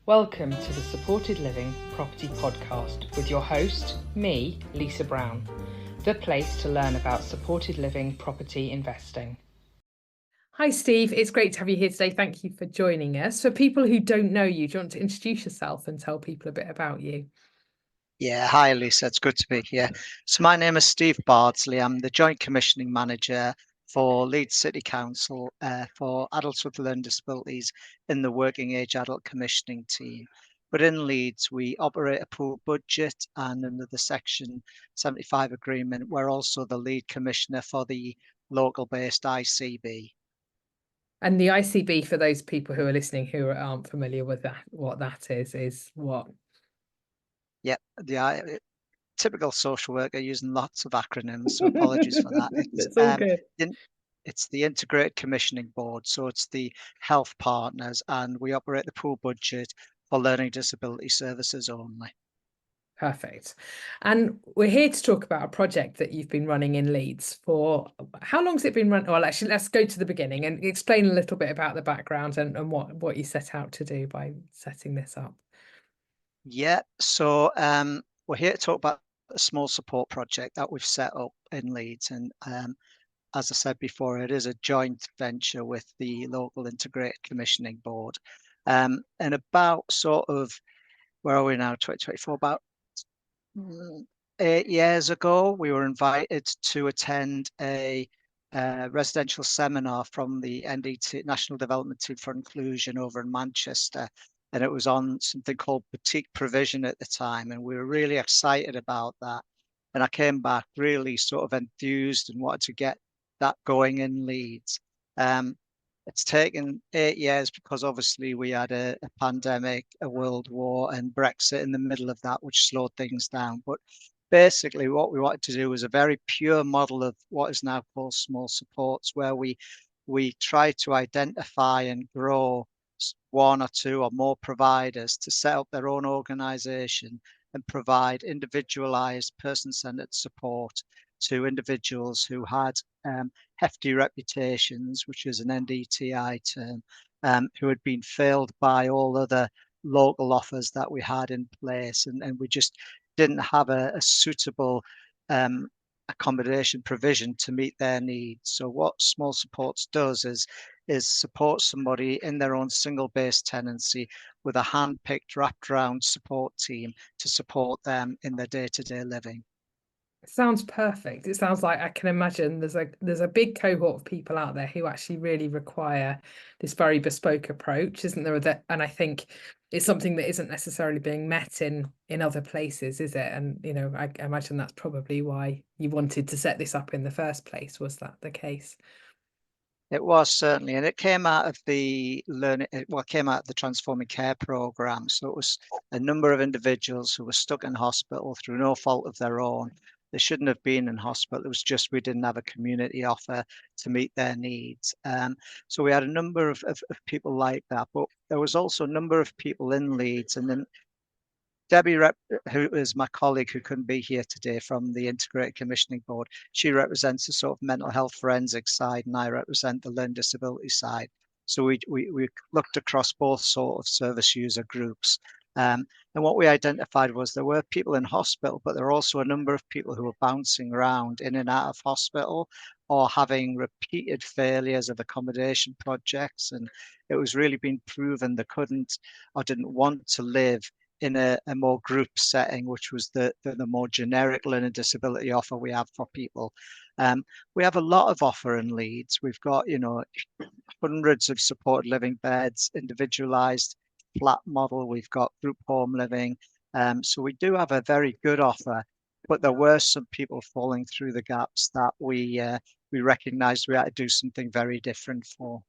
Welcome to the Supported Living Property Podcast with your host, me, Lisa Brown, the place to learn about supported living property investing. Hi, Steve. It's great to have you here today. Thank you for joining us. For people who don't know you, do you want to introduce yourself and tell people a bit about you? Yeah, hi Lisa, it's good to be here. So my name is Steve Bardsley. I'm the Joint Commissioning Manager for Leeds City Council for adults with learning disabilities in the Working Age Adult Commissioning team. But in Leeds, we operate a pool budget, and under the Section 75 agreement, we're also the lead commissioner for the local-based ICB. And the ICB, for those people who are listening who aren't familiar with that, what that is what? Yep, the typical social worker using lots of acronyms, so apologies for that. It's all good. It's the Integrated Commissioning Board, so it's the health partners, and we operate the pool budget for learning disability services only. Perfect. And we're here to talk about a project that you've been running in Leeds for, how long has it been run? Well, actually, let's go to the beginning and explain a little bit about the background and what you set out to do by setting this up. Yeah, so we're here to talk about a small support project that we've set up in Leeds, and as I said before, it is a joint venture with the local Integrated Commissioning Board. And about sort of, where are we now, 2024, about 8 years ago, we were invited to attend a residential seminar from the NDT, National Development Team for Inclusion, over in Manchester. And it was on something called boutique provision at the time. And we were really excited about that. And I came back really sort of enthused and wanted to get that going in Leeds. It's taken 8 years because obviously we had a pandemic, a world war, and Brexit in the middle of that, which slowed things down. But basically, what we wanted to do was a very pure model of what is now called small supports, where we try to identify and grow one or two or more providers to set up their own organization and provide individualized person-centered support to individuals who had hefty reputations, which is an NDTI term, who had been failed by all other local offers that we had in place, and we just didn't have a suitable accommodation provision to meet their needs. So what Small Supports does is support somebody in their own single-based tenancy with a hand-picked, wrapped-around support team to support them in their day-to-day living. It sounds perfect. It sounds like, I can imagine there's a big cohort of people out there who actually really require this very bespoke approach, isn't there? And I think it's something that isn't necessarily being met in other places, is it? And I imagine that's probably why you wanted to set this up in the first place. Was that the case? It was certainly, and it came out of the came out of the Transforming Care program. So it was a number of individuals who were stuck in hospital through no fault of their own. They shouldn't have been in hospital. It was just we didn't have a community offer to meet their needs. So we had a number of people like that, but there was also a number of people in Leeds, and then Debbie, who is my colleague who couldn't be here today from the Integrated Commissioning Board, she represents the sort of mental health forensic side, and I represent the learning disability side. So we looked across both sort of service user groups. And what we identified was there were people in hospital, but there were also a number of people who were bouncing around in and out of hospital or having repeated failures of accommodation projects. And it was really been proven they couldn't or didn't want to live in a more group setting, which was the more generic learning disability offer we have for people. We have a lot of offer in Leeds. We've got, hundreds of supported living beds, individualized flat model. We've got group home living. So we do have a very good offer, but there were some people falling through the gaps that we recognized we had to do something very different for.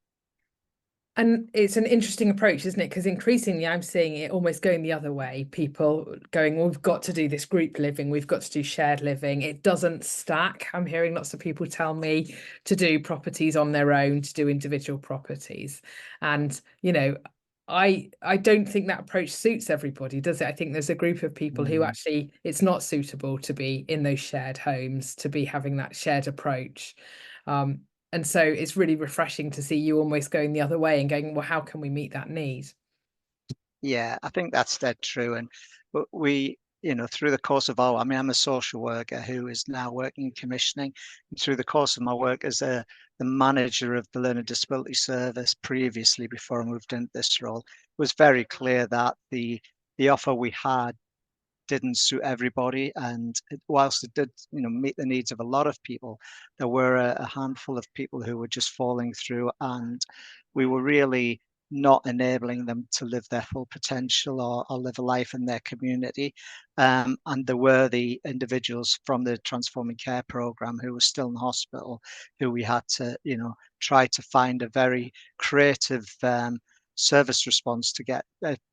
And it's an interesting approach, isn't it? Because increasingly I'm seeing it almost going the other way. People going, well, we've got to do this group living, we've got to do shared living. It doesn't stack. I'm hearing lots of people tell me to do properties on their own, to do individual properties. And, I don't think that approach suits everybody, does it? I think there's a group of people who actually it's not suitable to be in those shared homes, to be having that shared approach. And so it's really refreshing to see you almost going the other way and going, well, how can we meet that need? Yeah, I think that's dead true. And but we, through the course of I mean, I'm a social worker who is now working in commissioning. And through the course of my work as the manager of the Learning Disability Service previously, before I moved into this role, it was very clear that the offer we had didn't suit everybody. And whilst it did, meet the needs of a lot of people, there were a handful of people who were just falling through, and we were really not enabling them to live their full potential or live a life in their community. And there were the individuals from the Transforming Care program who were still in hospital, who we had to, try to find a very creative service response to get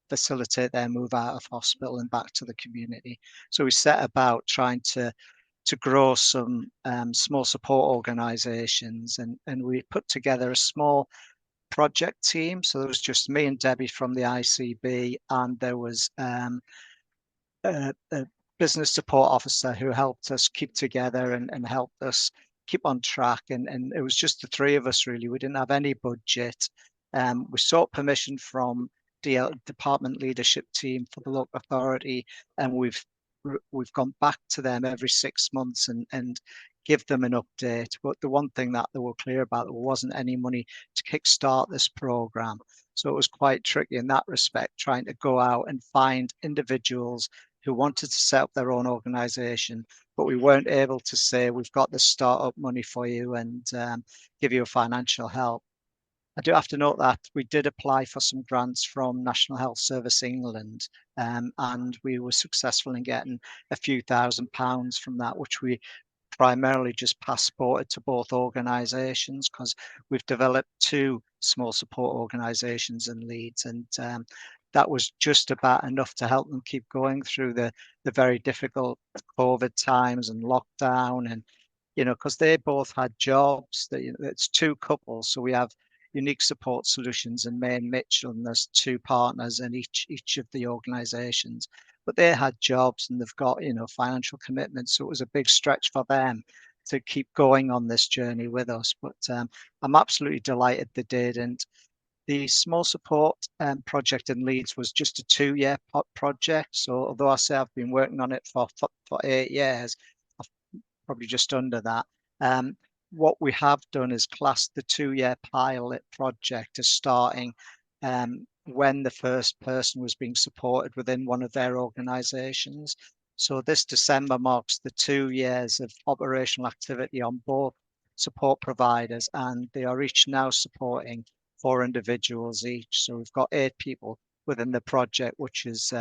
facilitate their move out of hospital and back to the community. So we set about trying to grow some small support organisations, and we put together a small project team. So there was just me and Debbie from the ICB, and there was a business support officer who helped us keep together and helped us keep on track. And it was just the three of us, really. We didn't have any budget. We sought permission from the department leadership team for the local authority, and we've gone back to them every 6 months and give them an update. But the one thing that they were clear about, there wasn't any money to kickstart this program. So it was quite tricky in that respect, trying to go out and find individuals who wanted to set up their own organization, but we weren't able to say, we've got the startup money for you and give you a financial help. I do have to note that we did apply for some grants from National Health Service England, and we were successful in getting a few £1,000s from that, which we primarily just passported to both organisations, because we've developed two small support organisations in Leeds, and that was just about enough to help them keep going through the very difficult COVID times and lockdown. And because they both had jobs, it's two couples, so we have Unique Support Solutions and May and Mitchell, and there's two partners in each of the organisations. But they had jobs and they've got financial commitments, so it was a big stretch for them to keep going on this journey with us. But I'm absolutely delighted they did. And the small support project in Leeds was just a 2-year project. So although I say I've been working on it for 8 years, I've probably just under that. What we have done is classed the 2-year pilot project as starting when the first person was being supported within one of their organisations. So this December marks the 2 years of operational activity on both support providers, and they are each now supporting 4 individuals each. So we've got 8 people within the project, which is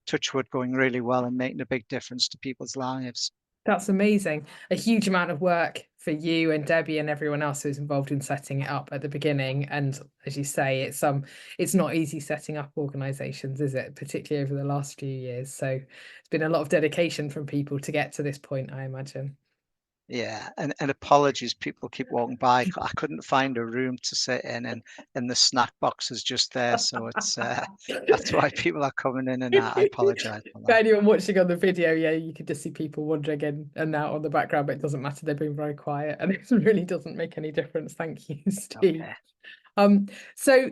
touchwood going really well and making a big difference to people's lives. That's amazing. A huge amount of work for you and Debbie and everyone else who's involved in setting it up at the beginning. And as you say, it's not easy setting up organizations, is it? Particularly over the last few years. So it's been a lot of dedication from people to get to this point, I imagine. Yeah, and apologies, people keep walking by. I couldn't find a room to sit in, and the snack box is just there, so it's that's why people are coming in and out. I apologize for For that. anyone watching on the video, yeah, you could just see people wandering in and out on the background, but it doesn't matter. They're being very quiet and it really doesn't make any difference. Thank you, Steve. Okay. So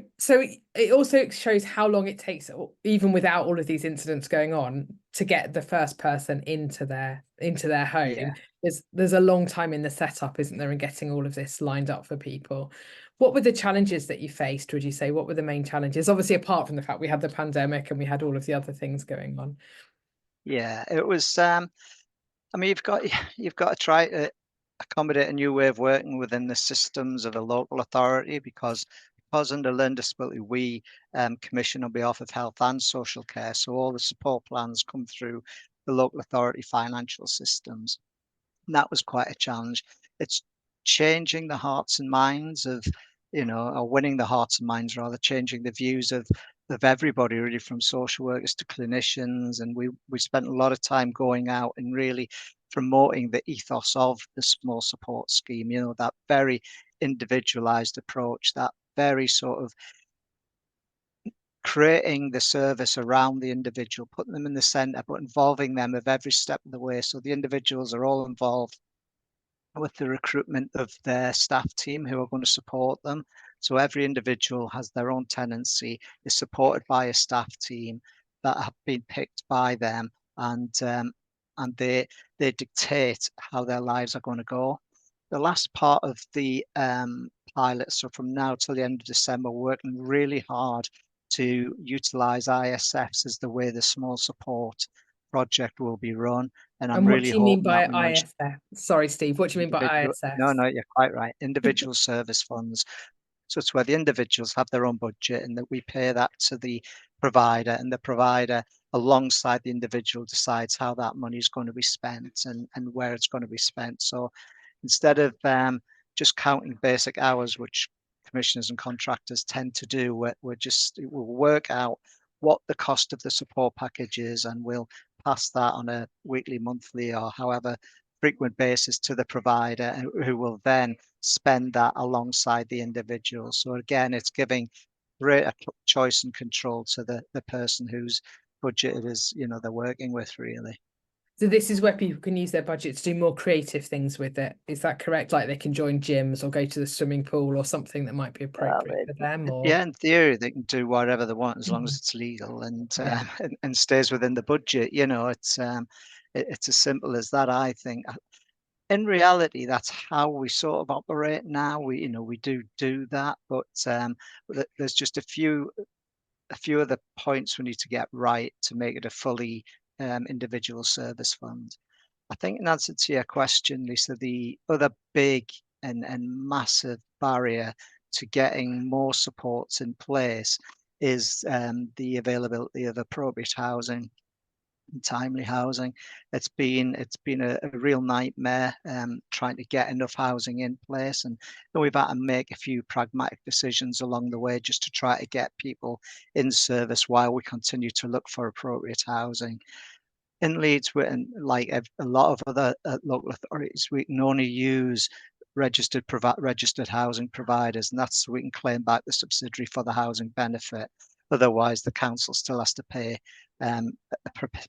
it also shows how long it takes, even without all of these incidents going on, to get the first person into their Yeah. home. There's a long time in the setup, isn't there, and getting all of this lined up for people. What were the challenges that you faced, would you say? What were the main challenges? Obviously, apart from the fact we had the pandemic and we had all of the other things going on. Yeah, it was I mean, you've got to try to accommodate a new way of working within the systems of a local authority, because under Learning Disability we commission on behalf of health and social care, so all the support plans come through the local authority financial systems. And that was quite a challenge. It's changing the hearts and minds of, or winning the hearts and minds, rather, changing the views of everybody, really, from social workers to clinicians. And we spent a lot of time going out and really promoting the ethos of the small support scheme, that very individualized approach, that very sort of creating the service around the individual, putting them in the center, but involving them of every step of the way. So the individuals are all involved with the recruitment of their staff team who are going to support them. So every individual has their own tenancy, is supported by a staff team that have been picked by them, and they dictate how their lives are going to go. The last part of the pilot, so from now till the end of December, we're working really hard to utilise ISFs as the way the small support project will be run. And I'm And what really do you mean hoping that by we manage ISF? Sorry, Steve, what do you mean by individual. No, ISFs? no, you're quite right. Individual service funds. So it's where the individuals have their own budget and that we pay that to the provider, and the provider alongside the individual decides how that money is going to be spent and where it's going to be spent. So instead of just counting basic hours, which commissioners and contractors tend to do, we'll work out what the cost of the support package is, and we'll pass that on a weekly, monthly, or however frequent basis to the provider, who will then spend that alongside the individual. So again, it's giving greater choice and control to the person whose budget it is, they're working with, really. So this is where people can use their budget to do more creative things with it. Is that correct? Like they can join gyms or go to the swimming pool or something that might be Well, appropriate for them, or yeah, in theory, they can do whatever they want as long as Mhm. it's legal and Yeah. and stays within the budget. It's as simple as that, I think. In reality, that's how we sort of operate now. We do that, but there's just a few of the points we need to get right to make it a fully individual service fund. I think in answer to your question, Lisa, the other big and massive barrier to getting more supports in place is the availability of appropriate housing and timely housing. It's been a real nightmare trying to get enough housing in place, and we've had to make a few pragmatic decisions along the way just to try to get people in service while we continue to look for appropriate housing. In Leeds, and like a lot of other local authorities, we can only use registered housing providers, and that's so we can claim back the subsidiary for the housing benefit. Otherwise, the council still has to pay a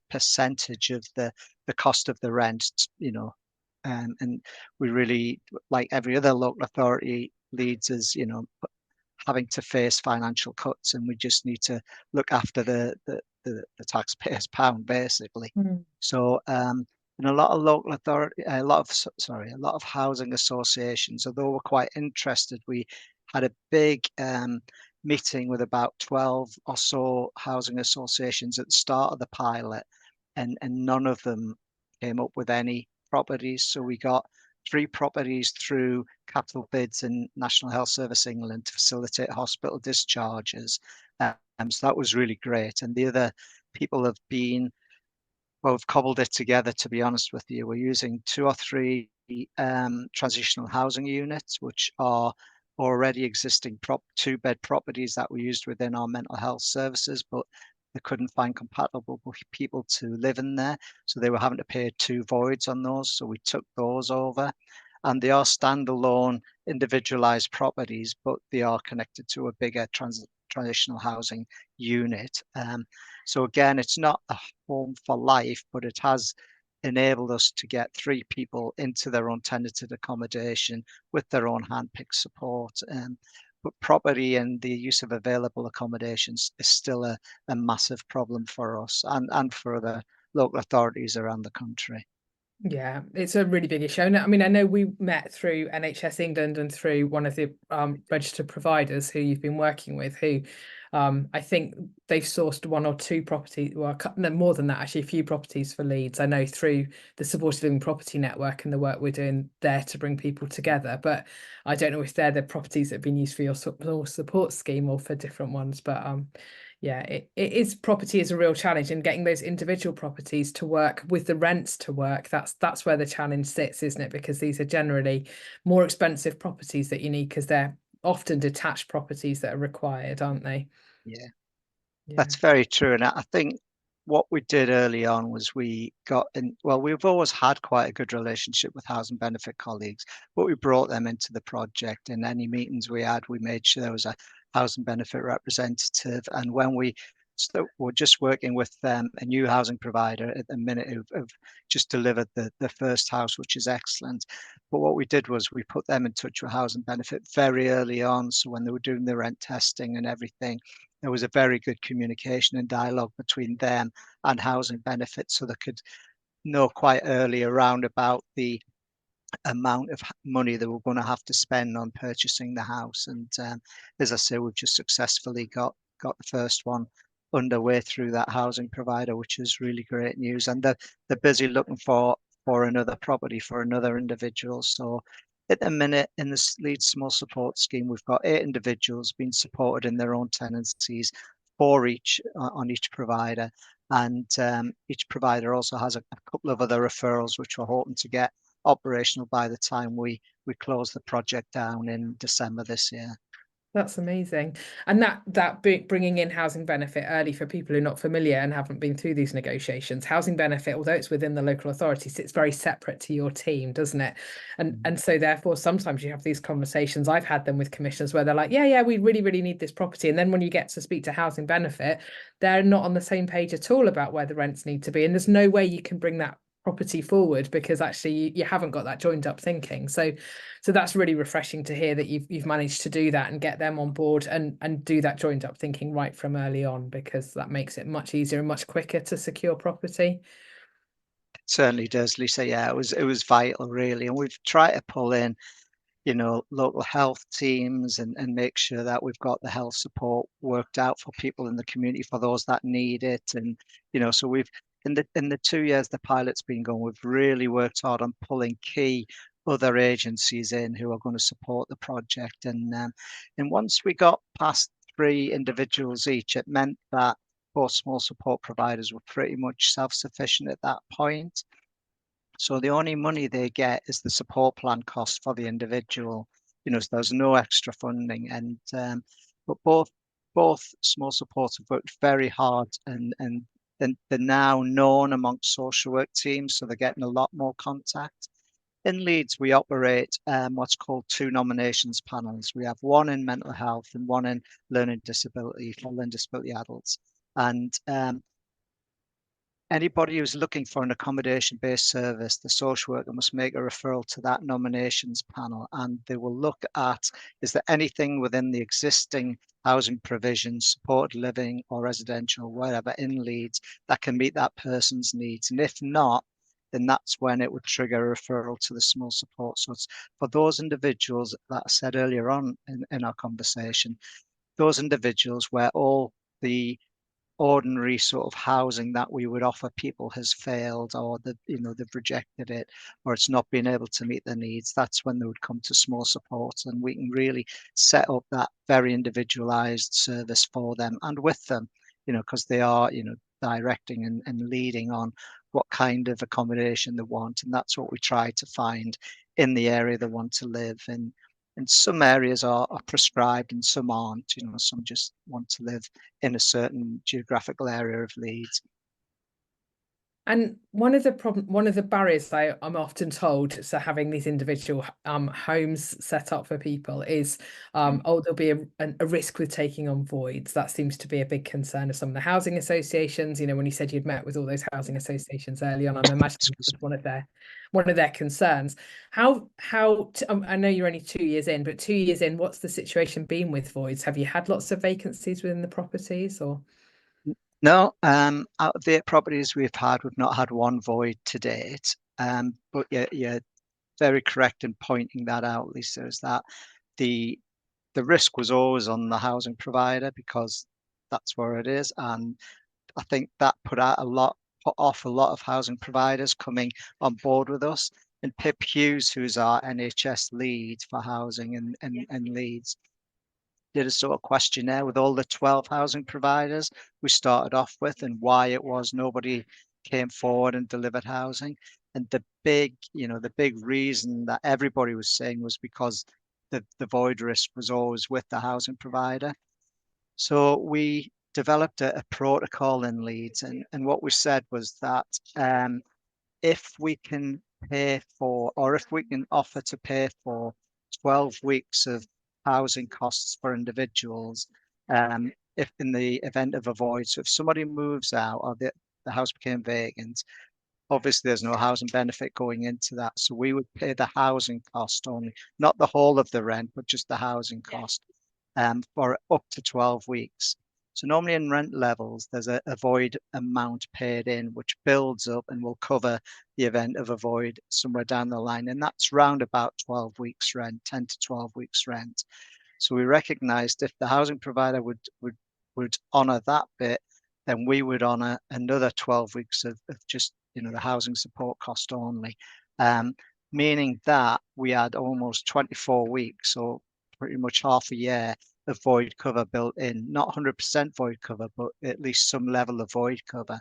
percentage of the cost of the rent, and we really, like every other local authority, Leeds is, having to face financial cuts, and we just need to look after the taxpayers' pound, basically. Mm. So, in a lot of local authority, a lot of housing associations, although we're quite interested, we had a big meeting with about 12 or so housing associations at the start of the pilot, and none of them came up with any properties. So we got 3 properties through capital bids in National Health Service England to facilitate hospital discharges. So that was really great. And the other people have been, well, we've cobbled it together, to be honest with you. We're using 2 or 3 transitional housing units, which are already existing 2-bed properties that we used within our mental health services, but they couldn't find compatible people to live in there. So they were having to pay 2 voids on those. So we took those over. And they are standalone, individualized properties, but they are connected to a bigger transitional housing unit. So again, it's not a home for life, but it has enabled us to get 3 people into their own tenanted accommodation with their own handpicked support. But property and the use of available accommodations is still a massive problem for us and for the local authorities around the country. Yeah, it's a really big issue. And I mean, I know we met through NHS England and through one of the registered providers who you've been working with, who I think they've sourced 1 or 2 properties, well, no, more than that, actually, a few properties for Leeds. I know through the Supported Living Property Network and the work we're doing there to bring people together. But I don't know if they're the properties that have been used for your support scheme or for different ones. But yeah, it is, property is a real challenge, and getting those individual properties to work with the rents to work, that's where the challenge sits, isn't it? Because these are generally more expensive properties that you need, because they're often detached properties that are required, aren't they? Yeah. Yeah. That's very true. And I think what we did early on was we got in, well, we've always had quite a good relationship with housing benefit colleagues, but we brought them into the project. In any meetings we had, we made sure there was a housing benefit representative. And when we So we're just working with a new housing provider at the minute who've just delivered the first house, which is excellent. But what we did was we put them in touch with Housing Benefit very early on. So when they were doing the rent testing and everything, there was a very good communication and dialogue between them and Housing Benefit, so they could know quite early around about the amount of money that we're going to have to spend on purchasing the house. And as I say, we've just successfully got the first one underway through that housing provider, which is really great news. And they're busy looking for another property for another individual. So at the minute in the Leeds Small Support Scheme, we've got 8 individuals being supported in their own tenancies, 4 each on each provider. And each provider also has a couple of other referrals, which we're hoping to get operational by the time we close the project down in December this year. That's amazing. And that bringing in housing benefit early for people who are not familiar and haven't been through these negotiations, housing benefit, although it's within the local authority, sits very separate to your team, doesn't it? And so therefore sometimes you have these conversations. I've had them with commissioners where they're like, yeah, we really, really need this property. And then when you get to speak to housing benefit, they're not on the same page at all about where the rents need to be. And there's no way you can bring that property forward because actually you haven't got that joined up thinking. So that's really refreshing to hear that you've managed to do that and get them on board and do that joined up thinking right from early on, because that makes it much easier and much quicker to secure property. It certainly does, Lisa. Yeah, it was vital really. And we've tried to pull in local health teams and make sure that we've got the health support worked out for people in the community, for those that need it. And, so we've, in the 2 years the pilot's been going, we've really worked hard on pulling key other agencies in who are going to support the project. And once we got past 3 individuals each, it meant that 4 small support providers were pretty much self-sufficient at that point. So the only money they get is the support plan cost for the individual. So there's no extra funding. And but both small supports have worked very hard, and they're now known amongst social work teams, so they're getting a lot more contact. In Leeds, we operate what's called 2 nominations panels. We have one in mental health and one in learning disability for learning disability adults. And anybody who's looking for an accommodation-based service, the social worker must make a referral to that nominations panel, and they will look at, is there anything within the existing housing provisions, supported living or residential, wherever in Leeds, that can meet that person's needs. And if not, then that's when it would trigger a referral to the small support. So it's for those individuals that I said earlier on in our conversation, those individuals where all the ordinary sort of housing that we would offer people has failed, or they've rejected it, or it's not been able to meet their needs. That's when they would come to small support, and we can really set up that very individualized service for them and with them, because they are directing and leading on what kind of accommodation they want. And that's what we try to find in the area they want to live in. And some areas are prescribed and some aren't. Some just want to live in a certain geographical area of Leeds. And one of the barriers I'm often told to having these individual homes set up for people is, there'll be a risk with taking on voids. That seems to be a big concern of some of the housing associations. When you said you'd met with all those housing associations early on, I'm imagining it was one of their concerns. I know you're only 2 years in, but 2 years in, what's the situation been with voids? Have you had lots of vacancies within the properties, or? No, out of the 8 properties we've not had one void to date. But you're very correct in pointing that out, Lisa, is that the risk was always on the housing provider, because that's where it is. And I think that put off a lot of housing providers coming on board with us. And Pip Hughes, who's our NHS lead for housing in Leeds, did a sort of questionnaire with all the 12 housing providers we started off with, and why it was nobody came forward and delivered housing. And the big reason that everybody was saying was because the void risk was always with the housing provider. So we developed a protocol in Leeds, and what we said was that if we can pay for, or if we can offer to pay for 12 weeks of housing costs for individuals, if in the event of a void. So if somebody moves out or the house became vacant, obviously there's no housing benefit going into that. So we would pay the housing cost only, not the whole of the rent, but just the housing cost for up to 12 weeks. So normally in rent levels, there's a void amount paid in, which builds up and will cover the event of a void somewhere down the line. And that's round about 12 weeks rent, 10 to 12 weeks rent. So we recognised if the housing provider would honour that bit, then we would honour another 12 weeks of just the housing support cost only, meaning that we had almost 24 weeks, or pretty much half a year of void cover built in. Not 100% void cover, but at least some level of void cover.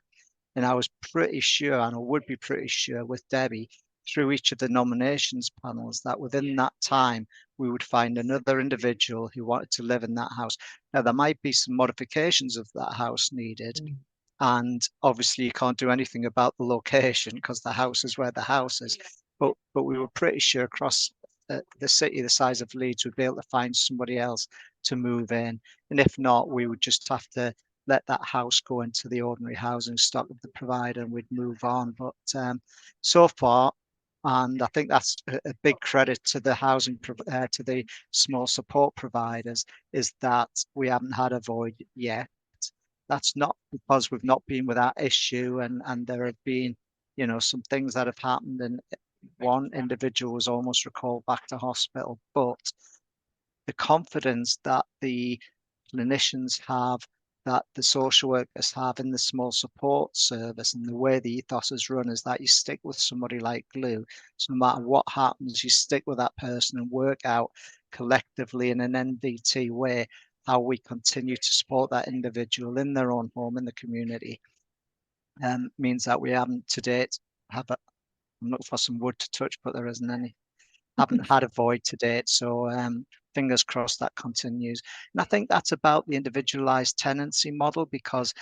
And I was pretty sure, and I would be pretty sure with Debbie, through each of the nominations panels, that within that time we would find another individual who wanted to live in that house. Now, there might be some modifications of that house needed, and obviously you can't do anything about the location because the house is where the house is. But we were pretty sure across the city the size of Leeds would be able to find somebody else to move in. And if not, we would just have to let that house go into the ordinary housing stock of the provider and we'd move on. But so far, and I think that's a big credit to the to the small support providers, is that we haven't had a void yet. That's not because we've not been with that issue, and there have been, some things that have happened, and one individual was almost recalled back to hospital. But the confidence that the clinicians have, that the social workers have in the small support service, and the way the ethos is run is that you stick with somebody like glue. So no matter what happens, you stick with that person and work out collectively in an NDT way how we continue to support that individual in their own home in the community. Means that we haven't to date I'm looking for some wood to touch, but there isn't any. Haven't had a void to date, so fingers crossed that continues. And I think that's about the individualized tenancy model, because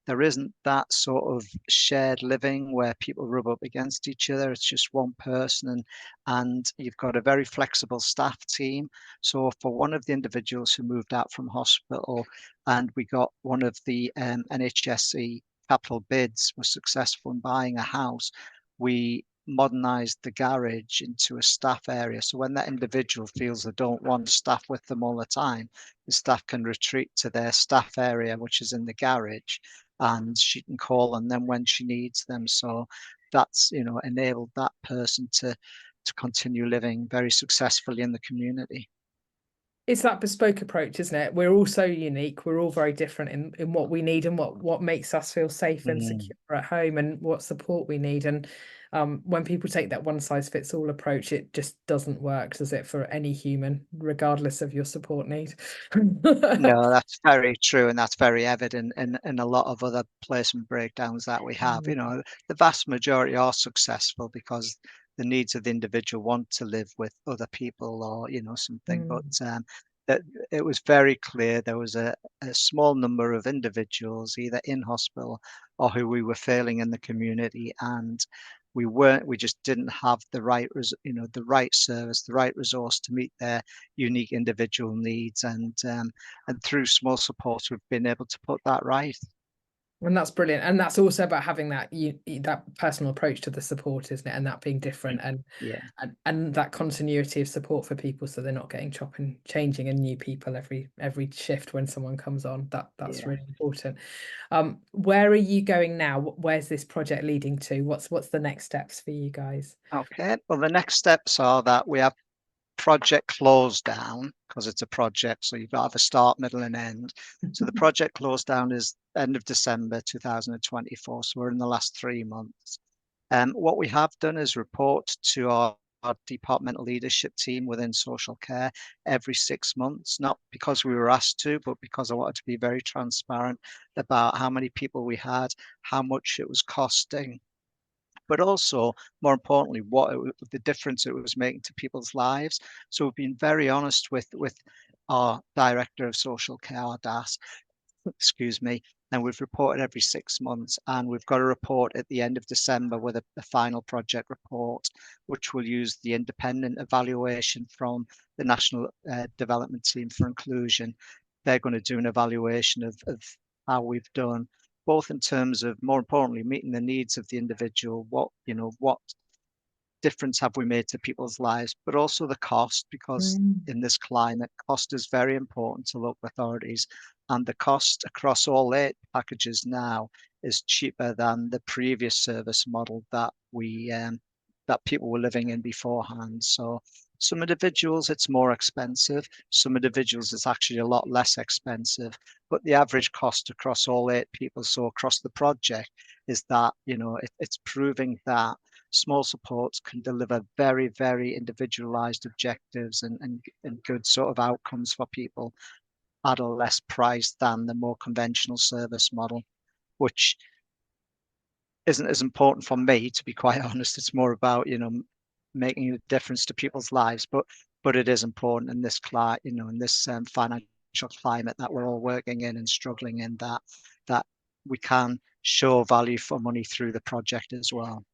there isn't that sort of shared living where people rub up against each other. It's just one person, and you've got a very flexible staff team. So for one of the individuals who moved out from hospital, and we got one of the NHSE capital bids, was successful in buying a house, we modernized the garage into a staff area. So when that individual feels they don't want staff with them all the time, the staff can retreat to their staff area, which is in the garage, and she can call on them when she needs them. So that's enabled that person to continue living very successfully in the community. It's that bespoke approach, isn't it? We're all so unique. We're all very different in what we need and what makes us feel safe and secure at home, and what support we need. And when people take that one size fits all approach, it just doesn't work, does it, for any human, regardless of your support need? No, that's very true, and that's very evident in a lot of other placement breakdowns that we have. The vast majority are successful because the needs of the individual want to live with other people, or something. But that it was very clear there was a small number of individuals either in hospital or who we were failing in the community, and we just didn't have the right the right service, the right resource to meet their unique individual needs, and through small support we've been able to put that right. And that's brilliant. And that's also about having that that personal approach to the support, isn't it? And that being different, Yeah, and that continuity of support for people, so they're not getting chopping, changing and new people every shift when someone comes on. That's yeah. really important. Where are you going now? Where's this project leading to? What's the next steps for you guys? Okay, well, the next steps are that we have project close down, because it's a project, so you've got to have a start, middle and end. So the project close down is end of December 2024, so we're in the last 3 months. What we have done is report to our departmental leadership team within social care every 6 months, not because we were asked to, but because I wanted to be very transparent about how many people we had, how much it was costing, but also, more importantly, the difference it was making to people's lives. So we've been very honest with our director of social care, our DAS, excuse me, and we've reported every 6 months, and we've got a report at the end of December with a final project report, which will use the independent evaluation from the National Development Team for Inclusion. they're going to do an evaluation of how we've done, both in terms of, more importantly, meeting the needs of the individual. What difference have we made to people's lives, but also the cost, because Mm. in this climate, cost is very important to local authorities. And the cost across all 8 packages now is cheaper than the previous service model that people were living in beforehand. So some individuals it's more expensive, some individuals it's actually a lot less expensive, but the average cost across all 8 people, so across the project, is that it's proving that small supports can deliver very, very individualized objectives and good sort of outcomes for people at a less price than the more conventional service model, which isn't as important for me, to be quite honest. It's more about, making a difference to people's lives, but it is important in this in this financial climate that we're all working in and struggling in, that we can show value for money through the project as well.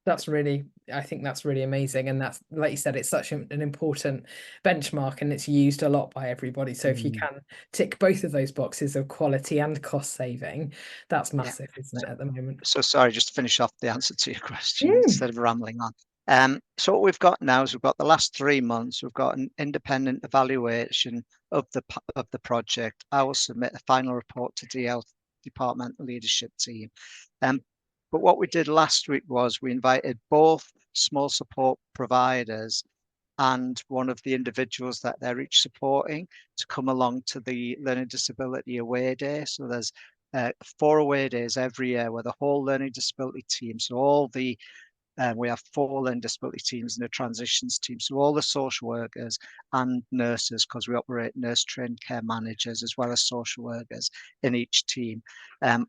I think that's really amazing. And that's, like you said, it's such an important benchmark and it's used a lot by everybody. So if you Mm, can tick both of those boxes of quality and cost saving, that's yeah. massive, isn't it, at the moment? So sorry, just to finish off the answer to your question Mm. instead of rambling on. So what we've got now is we've got the last 3 months, we've got an independent evaluation of the project. I will submit a final report to DL Department Leadership Team. Um, but what we did last week was we invited both small support providers and one of the individuals that they're each supporting to come along to the Learning Disability Away Day. So there's 4 away days every year where the whole learning disability team, so all the we have 4 learning disability teams and a transitions team. So all the social workers and nurses, because we operate nurse trained care managers as well as social workers in each team,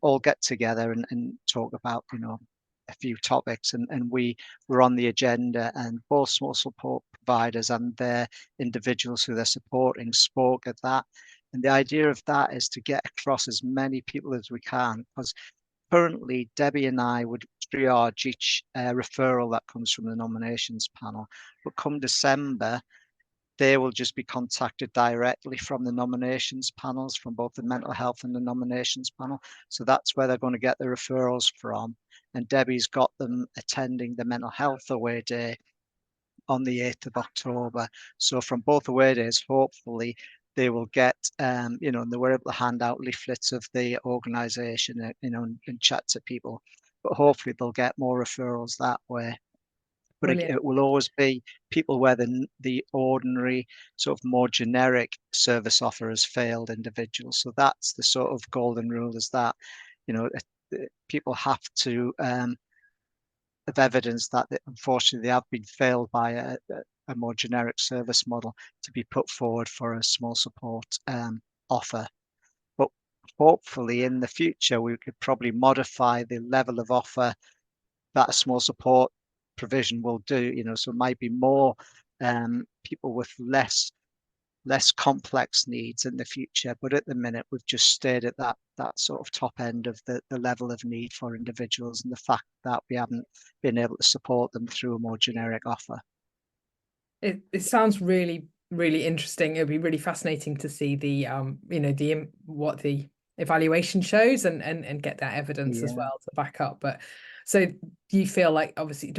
all get together and talk about, a few topics. And we were on the agenda, and both small support providers and their individuals who they're supporting spoke at that. And the idea of that is to get across as many people as we can, because currently Debbie and I would triage each referral that comes from the nominations panel. But come December, they will just be contacted directly from the nominations panels, from both the mental health and the nominations panel. So that's where they're going to get the referrals from. And Debbie's got them attending the mental health away day on the 8th of October. So from both away days, hopefully they will get, and they were able to hand out leaflets of the organisation, and chat to people. But hopefully they'll get more referrals that way. But Brilliant. it will always be people where the ordinary sort of more generic service offer has failed individuals. So that's the sort of golden rule, is that, people have to of evidence that unfortunately they have been failed by a more generic service model to be put forward for a small support offer. But hopefully in the future, we could probably modify the level of offer that a small support provision will do. So it might be more people with less complex needs in the future. But at the minute, we've just stayed at that sort of top end of the level of need for individuals, and the fact that we haven't been able to support them through a more generic offer. It sounds really, really interesting. It'd be really fascinating to see the what the evaluation shows and get that evidence as Yeah. well to back up. But so do you feel like, obviously,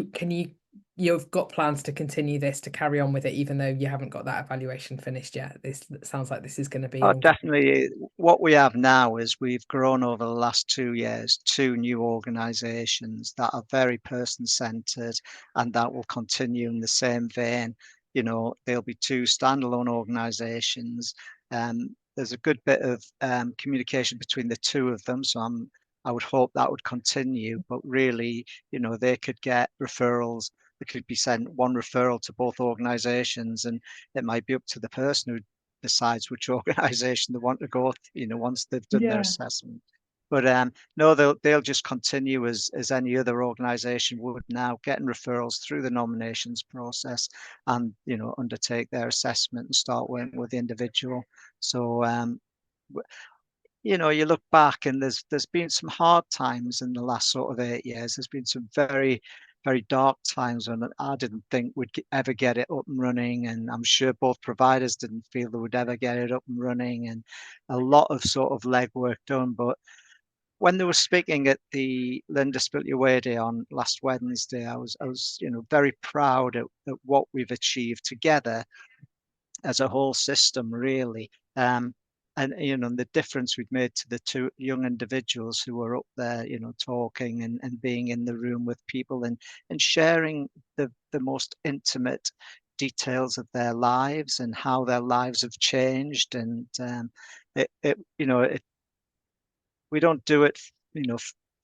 you've got plans to continue this, to carry on with it, even though you haven't got that evaluation finished yet? This sounds like this is going to be Oh, ongoing. definitely. What we have now is we've grown over the last 2 years, 2 new organisations that are very person-centred, and that will continue in the same vein. There'll be 2 standalone organisations. There's a good bit of communication between the 2 of them, so I would hope that would continue. But really, they could get referrals. They could be sent one referral to both organisations, and it might be up to the person who decides which organisation they want to go, once they've done their Yeah. assessment. But no, they'll just continue as any other organisation would now, getting referrals through the nominations process, and undertake their assessment and start working with the individual. So you look back, and there's been some hard times in the last sort of 8 years. There's been some very very dark times when I didn't think we'd ever get it up and running, and I'm sure both providers didn't feel they would ever get it up and running, and a lot of sort of legwork done. But when they were speaking at the Learning Disability Away Day on last Wednesday, I was very proud at what we've achieved together as a whole system, really. And the difference we've made to the two young individuals who were up there, talking and being in the room with people and sharing the most intimate details of their lives and how their lives have changed. And it we don't do it,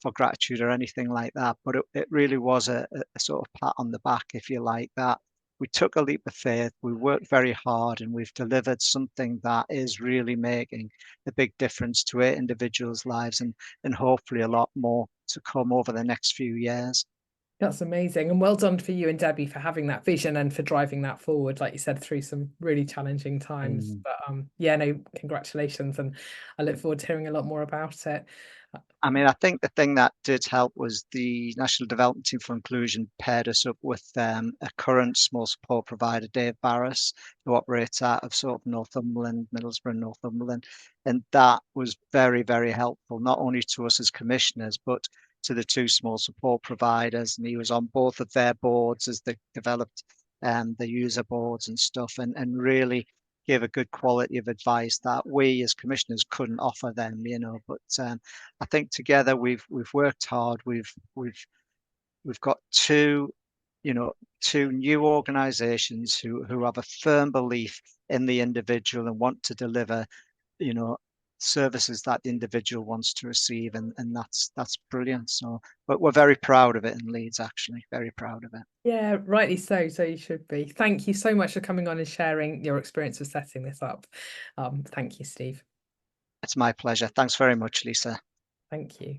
for gratitude or anything like that, but it really was a sort of pat on the back, if you like, that we took a leap of faith, we worked very hard, and we've delivered something that is really making a big difference to 8 individuals' lives and hopefully a lot more to come over the next few years. That's amazing. And well done for you and Debbie for having that vision and for driving that forward, like you said, through some really challenging times. Mm. But yeah, no, congratulations. And I look forward to hearing a lot more about it. I mean, I think the thing that did help was the National Development Team for Inclusion paired us up with a current small support provider, Dave Barris, who operates out of sort of Northumberland, Middlesbrough, Northumberland. And that was very, very helpful, not only to us as commissioners, but to the two small support providers. And he was on both of their boards as they developed the user boards and stuff, and really gave a good quality of advice that we as commissioners couldn't offer them, But I think together we've worked hard. We've got two new organisations who have a firm belief in the individual and want to deliver, you know, services that the individual wants to receive, and that's brilliant. So, but we're very proud of it in Leeds, actually, very proud of it. Yeah, rightly so. So you should be. Thank you so much for coming on and sharing your experience of setting this up. Thank you, Steve. It's my pleasure. Thanks very much, Lisa. Thank you.